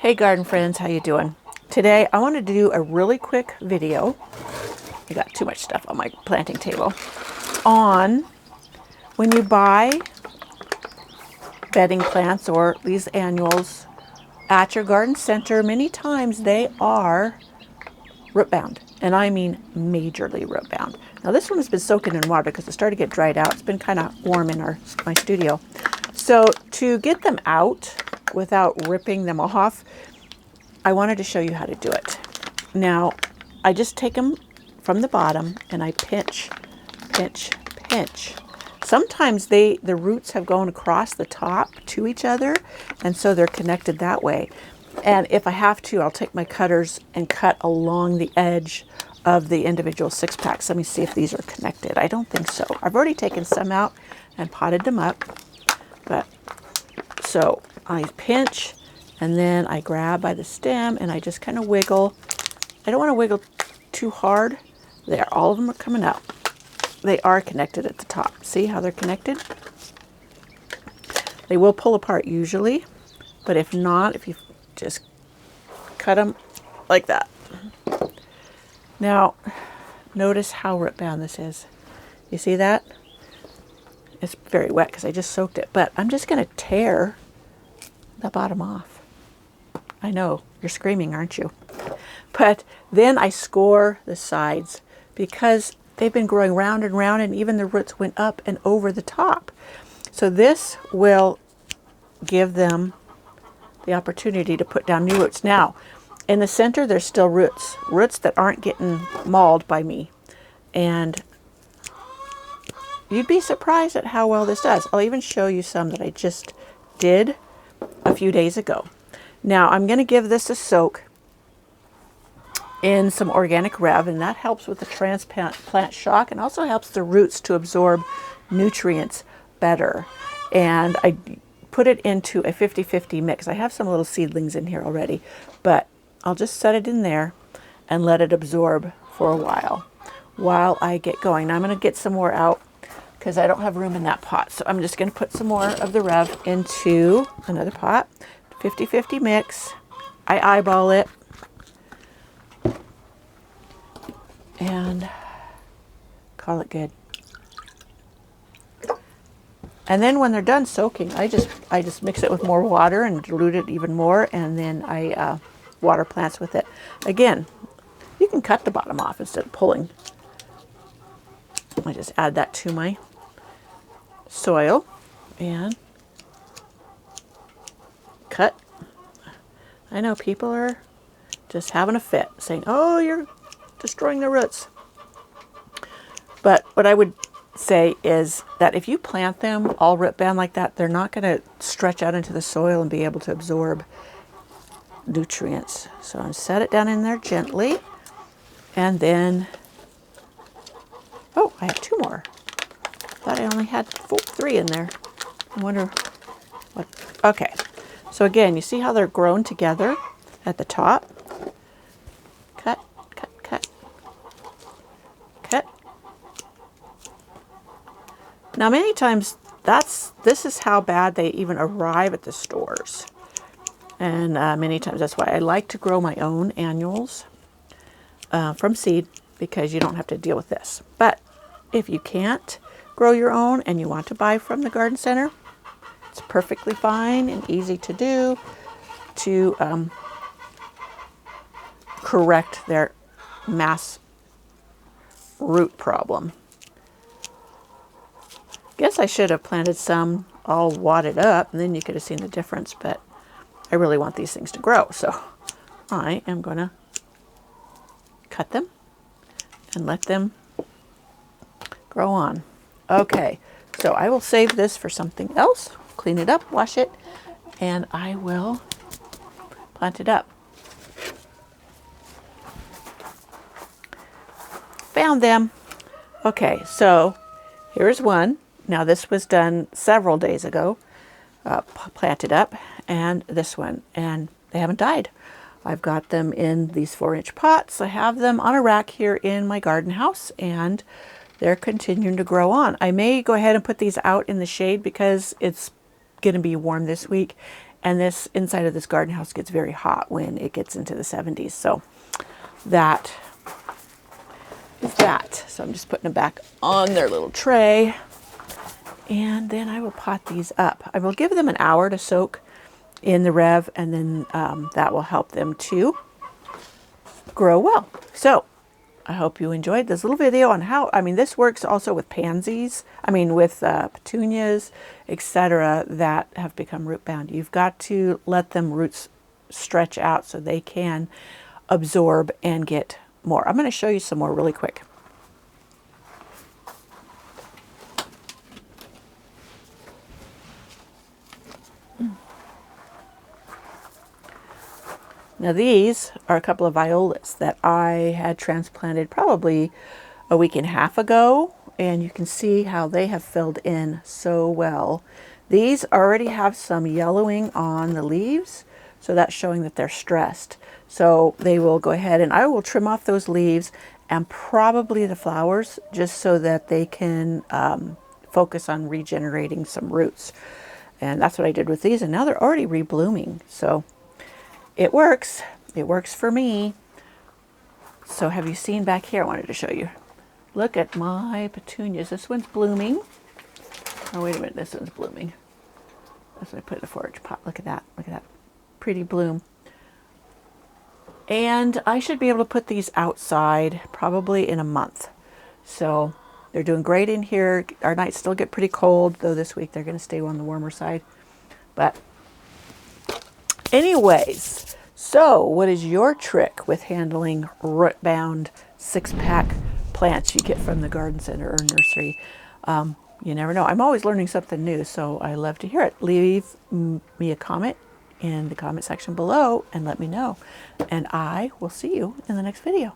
Hey garden friends, how you doing? Today I wanted to do a really quick video. I got too much stuff on my planting table. On when you buy bedding plants or these annuals at your garden center, many times they are root bound. And I mean majorly root bound. Now this one has been soaking in water because it started to get dried out. It's been kind of warm in my studio. So to get them out without ripping them off, I wanted to show you how to do it. Now, I just take them from the bottom and I pinch, pinch, pinch. Sometimes the roots have gone across the top to each other, and so they're connected that way. And if I have to, I'll take my cutters and cut along the edge of the individual 6-packs. Let me see if these are connected. I don't think so. I've already taken some out and potted them up. But so I pinch and then I grab by the stem and I just kind of wiggle. I don't want to wiggle too hard. There, all of them are coming out. They are connected at the top. See how they're connected? They will pull apart usually, but if not, if you just cut them like that. Now, notice how root bound this is. You see that? It's very wet because I just soaked it, but I'm just going to tear the bottom off. I know, you're screaming, aren't you? But then I score the sides because they've been growing round and round, and even the roots went up and over the top. So this will give them the opportunity to put down new roots. Now, in the center, there's still roots that aren't getting mauled by me. And you'd be surprised at how well this does. I'll even show you some that I just did a few days ago. Now, I'm going to give this a soak in some organic Rev, and that helps with the transplant shock and also helps the roots to absorb nutrients better. And I put it into a 50-50 mix. I have some little seedlings in here already, but I'll just set it in there and let it absorb for a while I get going. Now I'm going to get some more out because I don't have room in that pot. So I'm just going to put some more of the Rev into another pot. 50-50 mix. I eyeball it. And call it good. And then when they're done soaking, I just mix it with more water and dilute it even more, and then I water plants with it. Again, you can cut the bottom off instead of pulling. I just add that to my soil and cut. I know people are just having a fit, saying, "Oh, you're destroying the roots." But what I would say is that if you plant them all root bound like that, they're not going to stretch out into the soil and be able to absorb nutrients. So I set it down in there gently, and then, oh, I have 2 more. Thought I only had 3 in there. I wonder what. Okay, so again, you see how they're grown together at the top? Cut, cut, cut, cut. Now, many times this is how bad they even arrive at the stores. And many times that's why I like to grow my own annuals from seed, because you don't have to deal with this. But if you can't grow your own and you want to buy from the garden center, it's perfectly fine and easy to do to correct their mass root problem. Guess I should have planted some all wadded up, and then you could have seen the difference, but I really want these things to grow, so I am going to cut them and let them grow on. Okay, so I will save this for something else, clean it up, wash it, and I will plant it up. Found them. Okay, so here's one. Now this was done several days ago, planted up, and this one, and they haven't died. I've got them in these 4-inch pots. I have them on a rack here in my garden house, and they're continuing to grow on. I may go ahead and put these out in the shade because it's going to be warm this week, And this inside of this garden house gets very hot when it gets into the 70s. So that is that. So I'm just putting them back on their little tray. And then I will pot these up. I will give them an hour to soak in the Rev, and then that will help them to grow well. So I hope you enjoyed this little video on how, I mean, this works also with pansies, with petunias, etc. that have become root bound. You've got to let them roots stretch out so they can absorb and get more. I'm going to show you some more really quick. Now these are a couple of violas that I had transplanted probably a week and a half ago, and you can see how they have filled in so well. These already have some yellowing on the leaves, so that's showing that they're stressed. So they will go ahead and I will trim off those leaves and probably the flowers just so that they can focus on regenerating some roots. And that's what I did with these, and now they're already reblooming. So it works. It works for me. So have you seen back here? I wanted to show you. Look at my petunias. This one's blooming. Oh, wait a minute. This one's blooming. That's what I put in the forage pot. Look at that. Look at that. Pretty bloom. And I should be able to put these outside probably in a month. So they're doing great in here. Our nights still get pretty cold, though this week they're going to stay on the warmer side. But anyways, so what is your trick with handling root-bound 6-pack plants you get from the garden center or nursery? You never know. I'm always learning something new, so I love to hear it. Leave me a comment in the comment section below and let me know. And I will see you in the next video.